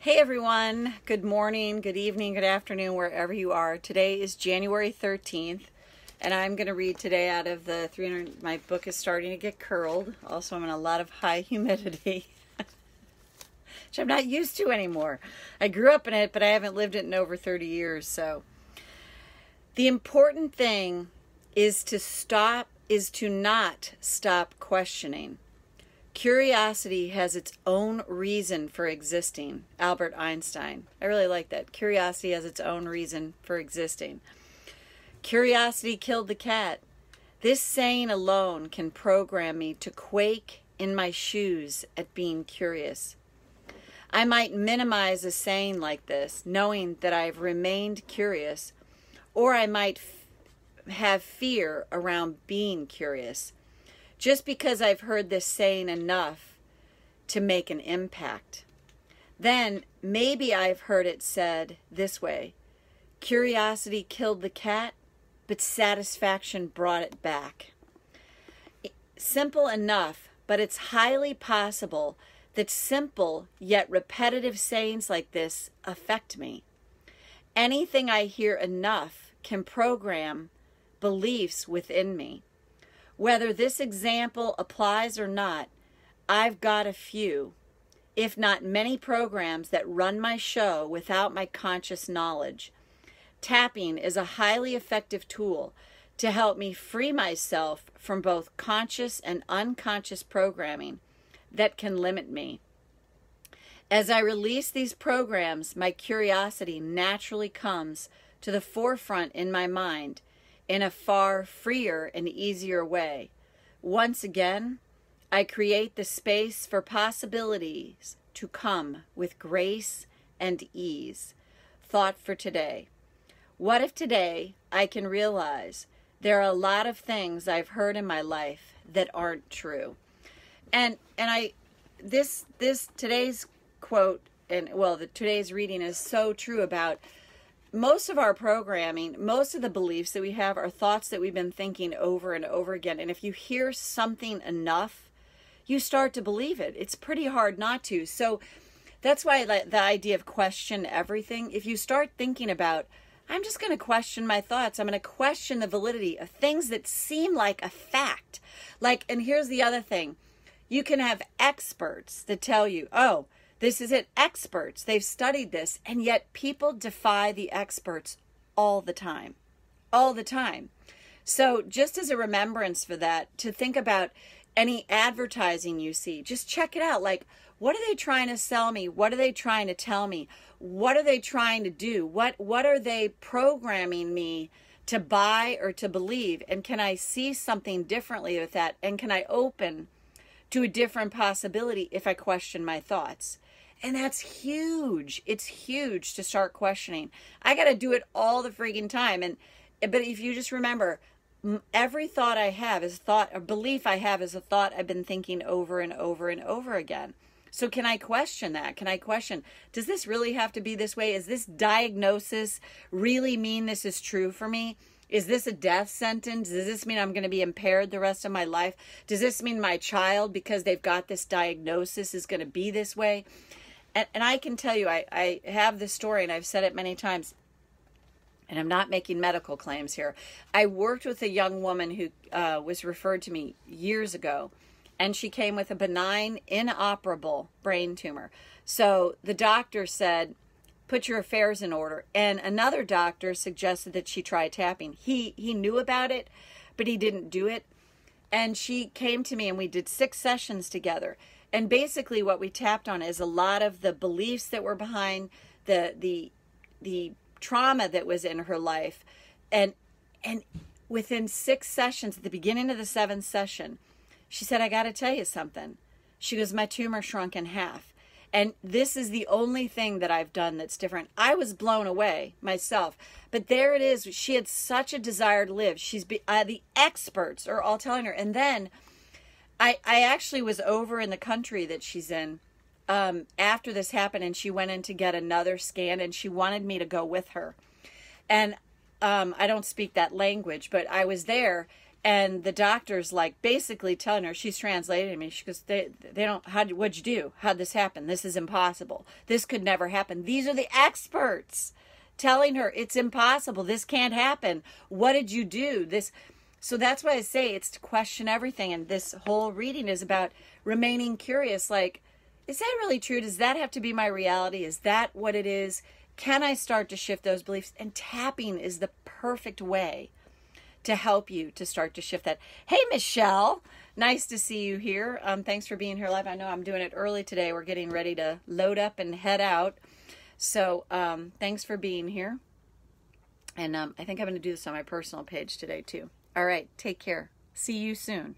Hey everyone, good morning, good evening, good afternoon, wherever you are. Today is January 13th, and I'm going to read today out of the 300, my book is starting to get curled. Also, I'm in a lot of high humidity, which I'm not used to anymore. I grew up in it, but I haven't lived it in over 30 years, so. The important thing is to not stop questioning. Curiosity has its own reason for existing. Albert Einstein. I really like that. Curiosity has its own reason for existing. Curiosity killed the cat. This saying alone can program me to quake in my shoes at being curious. I might minimize a saying like this, knowing that I've remained curious, or I might have fear around being curious. Just because I've heard this saying enough to make an impact. Then maybe I've heard it said this way: curiosity killed the cat, but satisfaction brought it back. Simple enough, but it's highly possible that simple yet repetitive sayings like this affect me. Anything I hear enough can program beliefs within me. Whether this example applies or not, I've got a few, if not many, programs that run my show without my conscious knowledge. Tapping is a highly effective tool to help me free myself from both conscious and unconscious programming that can limit me. As I release these programs, my curiosity naturally comes to the forefront in my mind, in a far freer and easier way. Once again, I create the space for possibilities to come with grace and ease. Thought for today. What if today I can realize there are a lot of things I've heard in my life that aren't true? And today's quote, today's reading is so true about most of our programming. Most of the beliefs that we have are thoughts that we've been thinking over and over again. And if you hear something enough, you start to believe it. It's pretty hard not to. So that's why the idea of question everything. If you start thinking about, I'm just going to question my thoughts. I'm going to question the validity of things that seem like a fact. And here's the other thing. You can have experts that tell you, oh, this is it, experts. They've studied this, and yet people defy the experts all the time. All the time. So just as a remembrance for that, to think about any advertising you see, just check it out. What are they trying to sell me? What are they trying to tell me? What are they trying to do? What are they programming me to buy or to believe? And can I see something differently with that? And can I open to a different possibility if I question my thoughts? And that's huge. It's huge to start questioning. I got to do it all the freaking time. But if you just remember, every thought I have is a thought, a belief I have is a thought I've been thinking over and over and over again. So can I question that? Can I question, does this really have to be this way? Is this diagnosis really mean this is true for me? Is this a death sentence? Does this mean I'm going to be impaired the rest of my life? Does this mean my child, because they've got this diagnosis, is going to be this way? And I can tell you, I have this story, and I've said it many times, and I'm not making medical claims here. I worked with a young woman who was referred to me years ago, and she came with a benign, inoperable brain tumor. So the doctor said, put your affairs in order. And another doctor suggested that she try tapping. He knew about it, but he didn't do it. And she came to me, and we did 6 sessions together. And basically what we tapped on is a lot of the beliefs that were behind the trauma that was in her life. And within 6 sessions, at the beginning of the 7th session, she said, I got to tell you something. She goes, my tumor shrunk in half. And this is the only thing that I've done that's different. I was blown away myself. But there it is. She had such a desire to live. The experts are all telling her. And then I actually was over in the country that she's in after this happened, and she went in to get another scan, and she wanted me to go with her. And I don't speak that language, but I was there, And the doctor's like basically telling her, she's translating to me. She goes, they don't, what'd you do? How'd this happen? This is impossible. This could never happen. These are the experts telling her it's impossible. This can't happen. What did you do? So that's why I say it's to question everything. And this whole reading is about remaining curious. Like, is that really true? Does that have to be my reality? Is that what it is? Can I start to shift those beliefs? And tapping is the perfect way to help you to start to shift that. Hey, Michelle, nice to see you here. Thanks for being here live. I know I'm doing it early today. We're getting ready to load up and head out. So thanks for being here. And I think I'm going to do this on my personal page today too. All right, take care. See you soon.